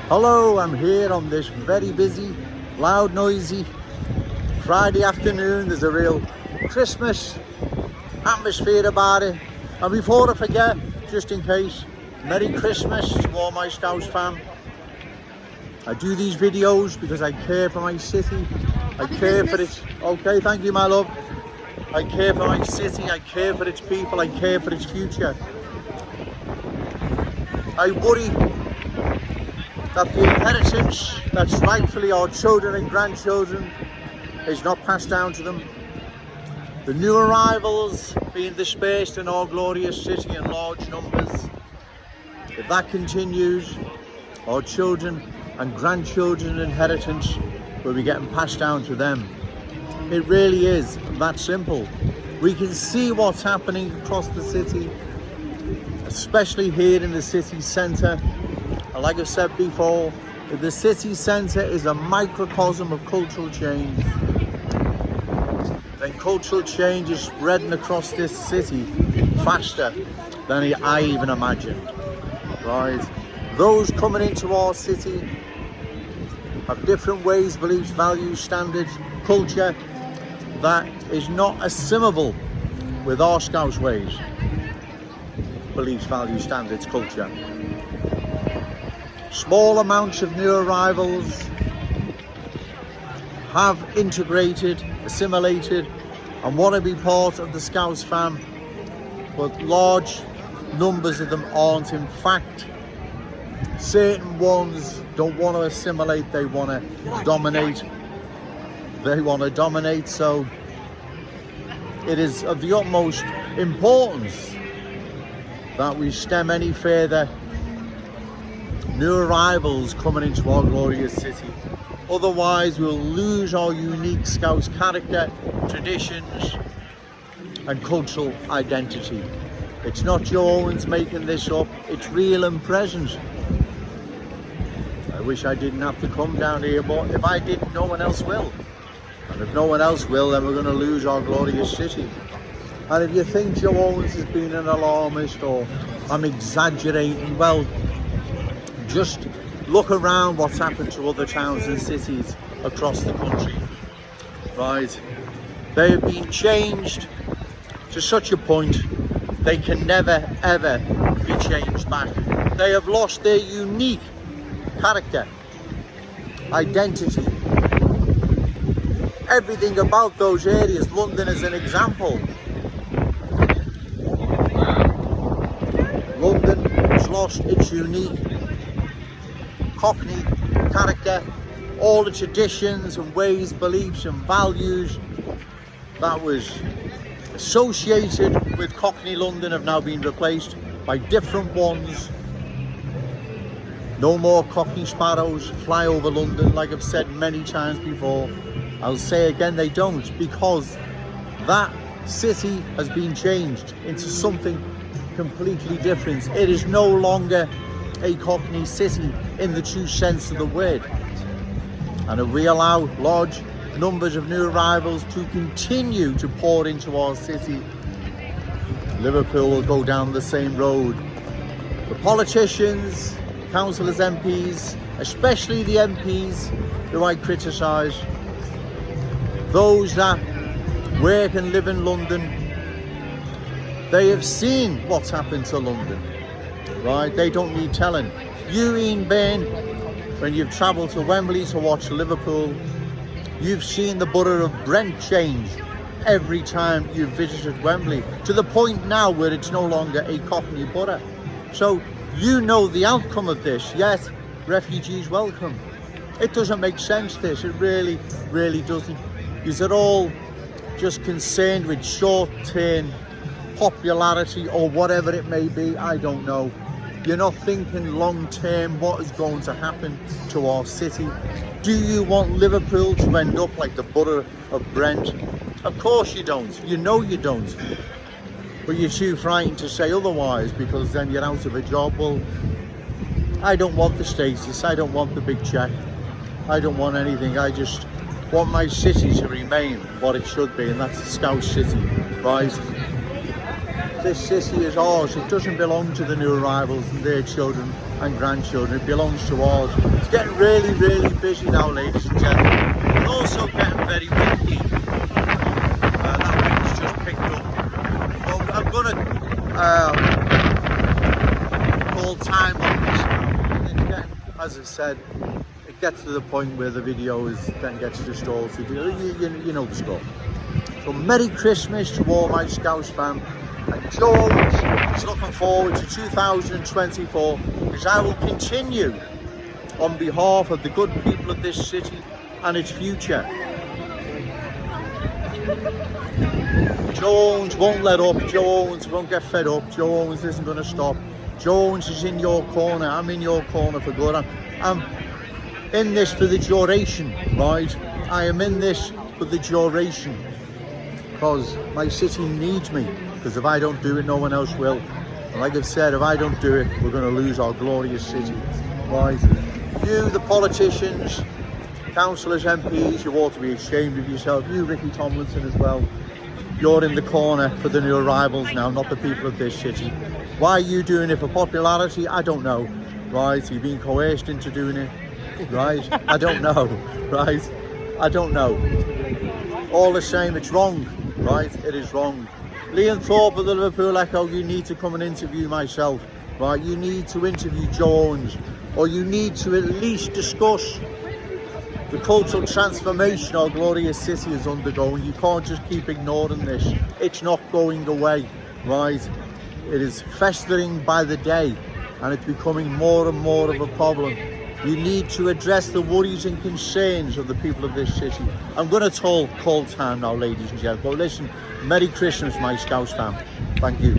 Hello, I'm here on this very busy, loud, noisy Friday afternoon. There's a real Christmas atmosphere about it. And before I forget, just in case, Merry Christmas to all my Scouse fam. I do these videos because I care for my city. I care for it. Okay, thank you, my love. I care for my city. I care for its people. I care for its future. I worry that the inheritance that's rightfully our children and grandchildren is not passed down to them. The new arrivals being dispersed in our glorious city in large numbers. If that continues, our children and grandchildren's inheritance will be getting passed down to them. It really is that simple. We can see what's happening across the city, especially here in the city centre. Like I've said before, if the city centre is a microcosm of cultural change, then cultural change is spreading across this city faster than I even imagined. Right? Those coming into our city have different ways, beliefs, values, standards, culture that is not assimilable with our Scouse ways, beliefs, values, standards, culture. Small amounts of new arrivals have integrated, assimilated, and want to be part of the Scouse fam, but large numbers of them aren't. In fact, certain ones don't want to assimilate, they want to dominate. So it is of the utmost importance that we stem any further new arrivals coming into our glorious city. Otherwise, we'll lose our unique Scouse character, traditions, and cultural identity. It's not Joe Owens making this up, it's real and present. I wish I didn't have to come down here, but if I didn't, no one else will. And if no one else will, then we're going to lose our glorious city. And if you think Joe Owens has been an alarmist or I'm exaggerating, well, just look around what's happened to other towns and cities across the country, right? They have been changed to such a point they can never ever be changed back. They have lost their unique character, identity, everything about those areas. London is an example. London has lost its unique Cockney character, all the traditions and ways, beliefs and values that was associated with Cockney London have now been replaced by different ones. No more Cockney sparrows fly over London, like I've said many times before. I'll say again, they don't, because that city has been changed into something completely different. It is no longer a Cockney city in the true sense of the word. And if we allow large numbers of new arrivals to continue to pour into our city, Liverpool will go down the same road. The politicians, councillors, MPs, especially the MPs who I criticise, those that work and live in London, they have seen what's happened to London. Right, they don't need telling. You, Ian Bain, when you've travelled to Wembley to watch Liverpool, you've seen the borough of Brent change every time you've visited Wembley, to the point now where it's no longer a Cockney borough. So you know the outcome of this. Yes, refugees welcome. It doesn't make sense, this. It really, really doesn't. Is it all just concerned with short-term popularity or whatever it may be? I don't know. You're not thinking long term what is going to happen to our city. Do you want Liverpool to end up like the borough of Brent? Of course you don't. You know you don't. But you're too frightened to say otherwise, because then you're out of a job. Well, I don't want the status. I don't want the big check. I don't want anything. I just want my city to remain what it should be, and that's a Scouse city, right? this city is ours. It doesn't belong to the new arrivals and their children and grandchildren. It belongs to ours. It's getting really, really busy now, ladies and gentlemen. It's also getting very windy. That wind's just picked up. Well, I'm going to call time on this. And again, as I said, it gets to the point where the video then gets distorted. You know the score. So Merry Christmas to all my Scouse fam. And George is looking forward to 2024, because I will continue on behalf of the good people of this city and its future. Joe Owens won't let up. Joe Owens won't get fed up. Joe Owens isn't going to stop. Joe Owens is in your corner. I'm in your corner for good. I'm in this for the duration, right? I am in this for the duration, because my city needs me. Because if I don't do it, no one else will. And like I've said, if I don't do it, we're going to lose our glorious city, right? You, the politicians, councillors, MPs, you ought to be ashamed of yourself. You, Ricky Tomlinson, as well. You're in the corner for the new arrivals now, not the people of this city. Why are you doing it? For popularity? I don't know, right? You've been coerced into doing it, right? I don't know, right? I don't know. All the same, it's wrong, right? It is wrong. Liam Thorpe of the Liverpool Echo, you need to come and interview myself, right? You need to interview Joe Owens, or you need to at least discuss the cultural transformation our glorious city is undergoing. You can't just keep ignoring this. It's not going away, right? It is festering by the day, and it's becoming more and more of a problem. You need to address the worries and concerns of the people of this city. I'm going to call time now, ladies and gentlemen. But listen, Merry Christmas, my Scouse fam. Thank you.